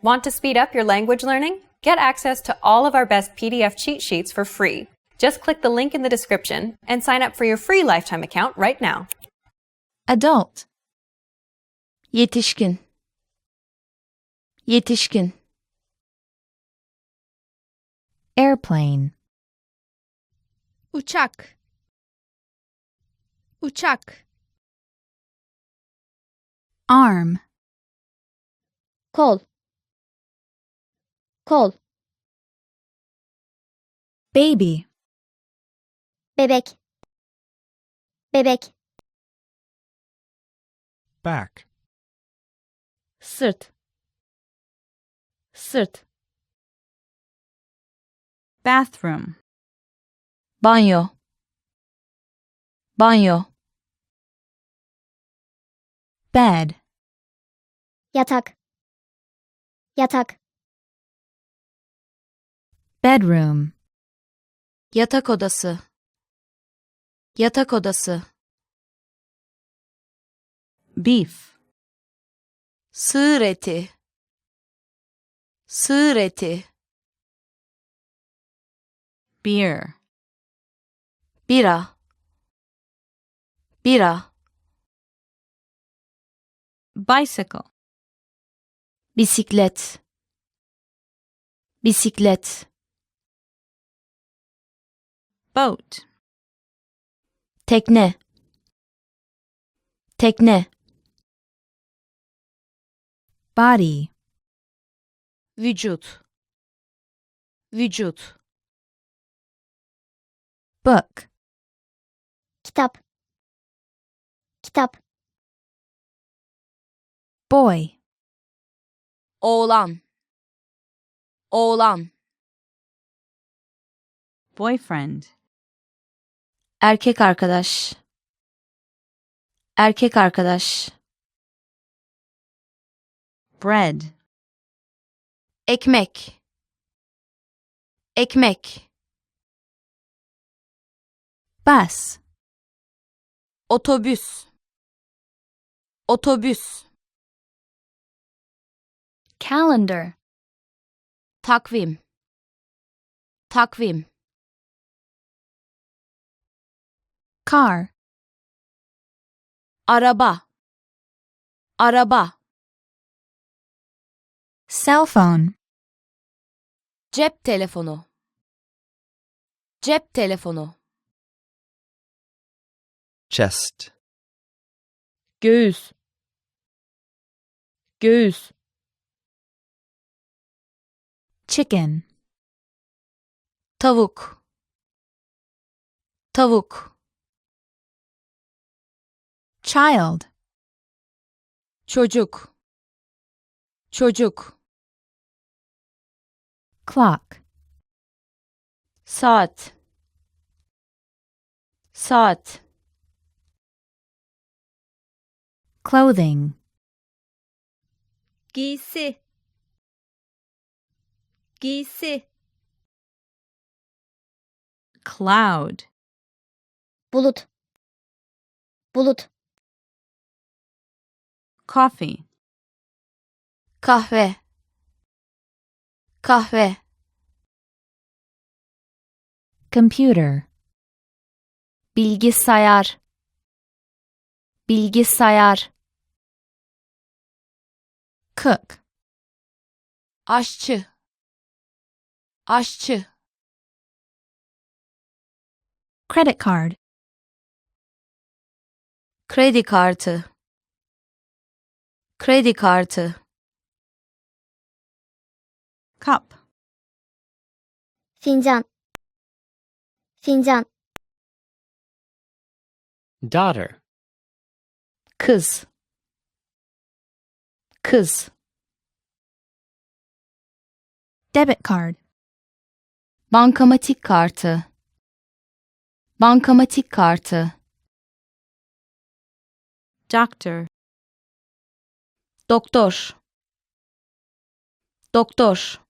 Want to speed up your language learning? Get access to all of our best PDF cheat sheets for free. Just click the link in the description and sign up for your free lifetime account right now. Adult. Yetişkin. Yetişkin. Airplane. Uçak. Uçak. Arm. Kol. Kol. Baby. Bebek. Bebek. Back. Sırt. Sırt. Bathroom. Banyo. Banyo. Bed. Yatak. Yatak. Bedroom. Yatak odası. Yatak odası. Beef. Sığır eti. Sığır eti. Beer. Bira. Bira. Bicycle. Bisiklet. Bisiklet. Boat. Tekne. Tekne. Body. Vücut. Vücut. Book. Kitap. Kitap. Boy. Oğlan. Oğlan. Boyfriend. Erkek arkadaş. Erkek arkadaş. Bread. Ekmek. Ekmek. Bus. Otobüs. Otobüs. Calendar. Takvim. Takvim. Car. Araba. Araba. Cell phone. Cep telefonu. Cep telefonu. Chest. Göğüs. Göğüs. Chicken. Tavuk. Tavuk. Child. Çocuk. Çocuk. Clock. Saat. Saat. Clothing. Giysi. Giysi. Cloud. Bulut. Bulut. Coffee. Kahve. Kahve. Computer. Bilgisayar. Bilgisayar. Cook. Aşçı. Aşçı. Credit card. Kredi kartı. Kredi kartı. Cup. Fincan. Fincan. Daughter. Kız. Kız. Debit card. Bankamatik kartı. Bankamatik kartı. Doctor. Doktor. Doktor.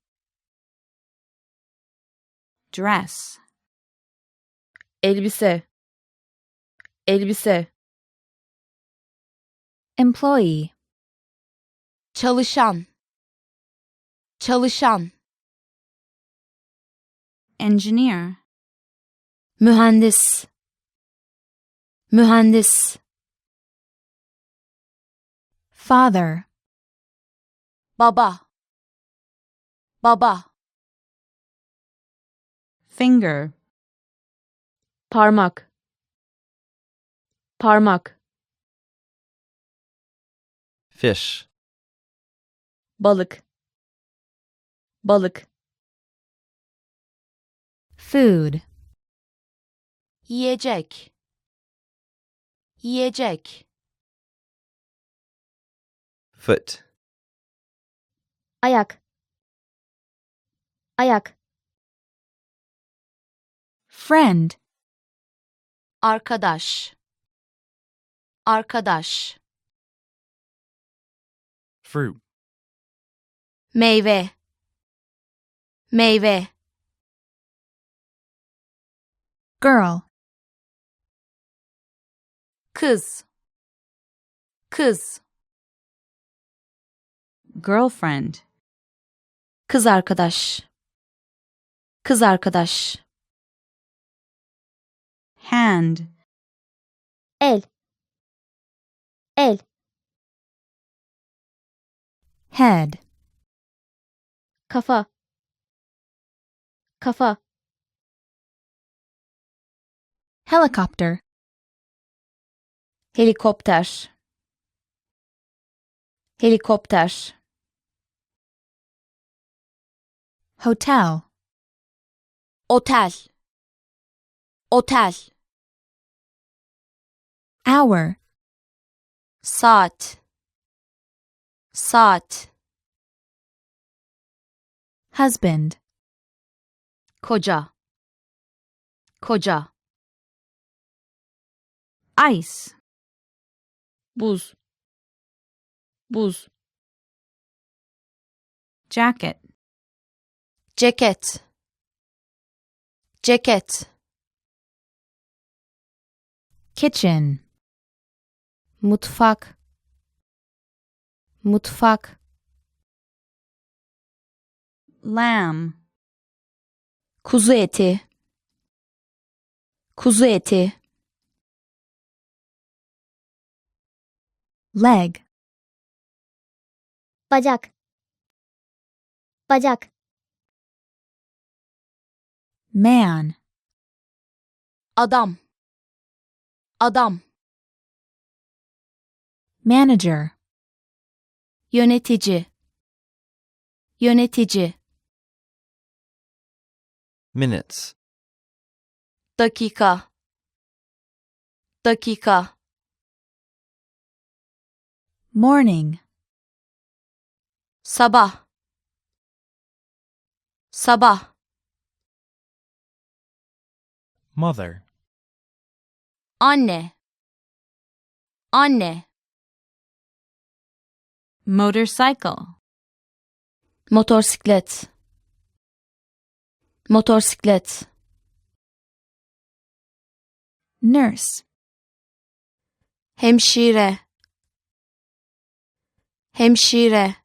Dress. Elbise. Elbise. Employee. Çalışan. çalışan, engineer, mühendis, mühendis, father, baba, baba, finger, parmak, parmak, Fish. balık, balık, food, yiyecek, yiyecek, Foot. ayak, ayak, friend, arkadaş, arkadaş, Fruit. meyve, meyve, girl, kız, kız, girlfriend, kız arkadaş, kız arkadaş, hand, el, el, head, kafa, kafa, helicopter, helikopter, helikopter, hotel, otel, otel, hour, saat, saat, husband, koca, koca, ice, buz, buz, jacket, ceket, ceket, kitchen, mutfak, mutfak, lamb, kuzu eti, kuzu eti, leg, bacak, bacak, man, adam, adam, manager, yönetici, yönetici, Minutes. dakika, dakika, morning, sabah, sabah, Mother. anne, anne, motorcycle, motorsiklet, motorsiklet, nurse, hemşire, hemşire,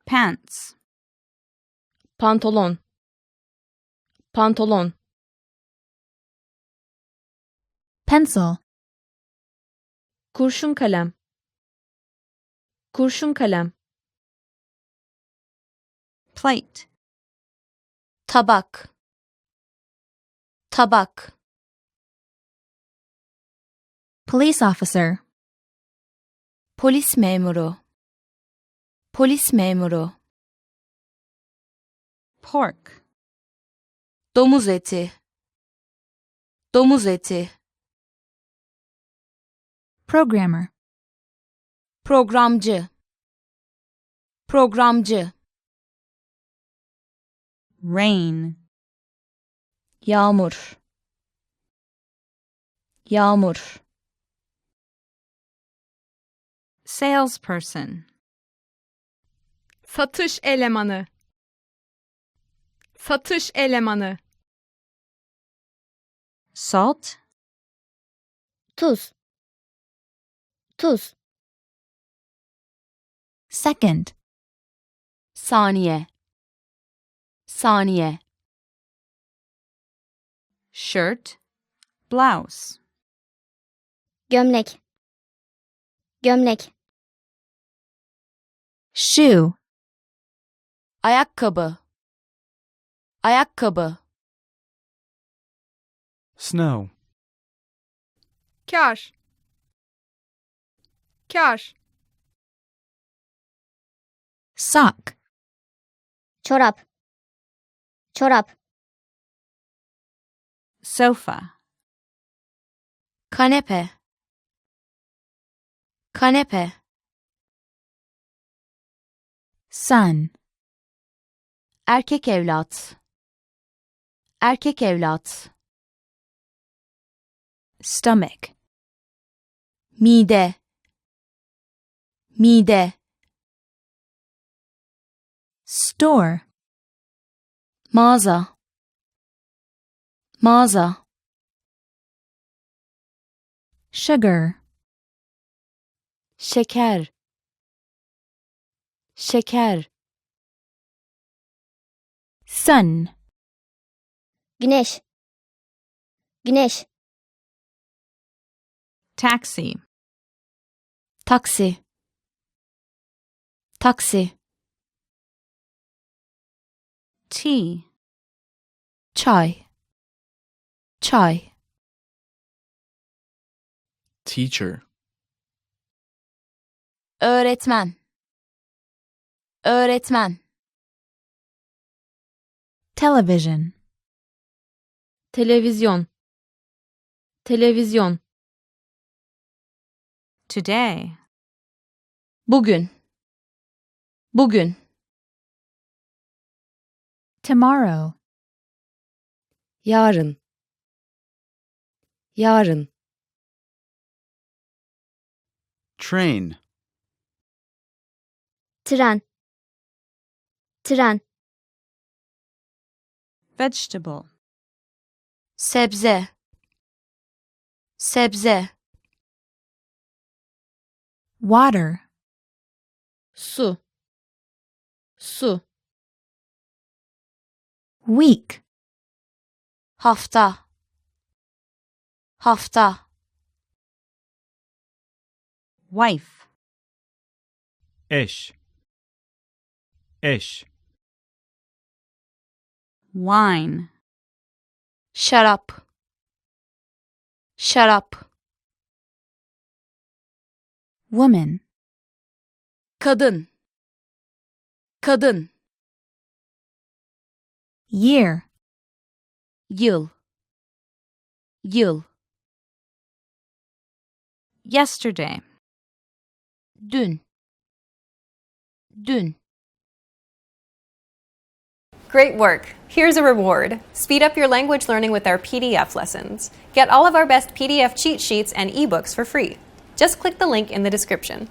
pants, pantolon, pantolon, pencil, kurşun kalem, kurşun kalem, plate, tabak, tabak, police officer, polis memuru, polis memuru, pork, domuz eti, domuz eti, programmer, programcı, programcı, rain, yağmur, yağmur, salesperson, Satış elemanı. Satış elemanı. salt, tuz, tuz, second, saniye, saniye. Shirt, blouse. Gömlek. Gömlek. Shoe, Ayakkabı, ayakkabı. Snow. Kar. Kar. sock. Çorap. Çorap. Sofa, Kanepe, kanepe. son. Erkek evlat, erkek evlat. Stomach, Mide, mide. store. Mağaza, mağaza. Sugar, Şeker, şeker. sun. Güneş. Güneş. Taxi, Taksi, taksi. tea. Çay, çay. Teacher. Öğretmen, öğretmen. Television, Televizyon, televizyon. today. Bugün, bugün. Tomorrow, Yarın, yarın. Train. Tren. Tren. vegetable. Sebze, sebze. Water, Su, su. week. Hafta, hafta. Wife, Ish. Ish. wine. Şarap, şarap. Woman, Kadın, kadın. year. Yıl, yıl. Yesterday, Dün, dün. Great work! Here's a reward. Speed up your language learning with our PDF lessons. Get all of our best PDF cheat sheets and ebooks for free. Just click the link in the description.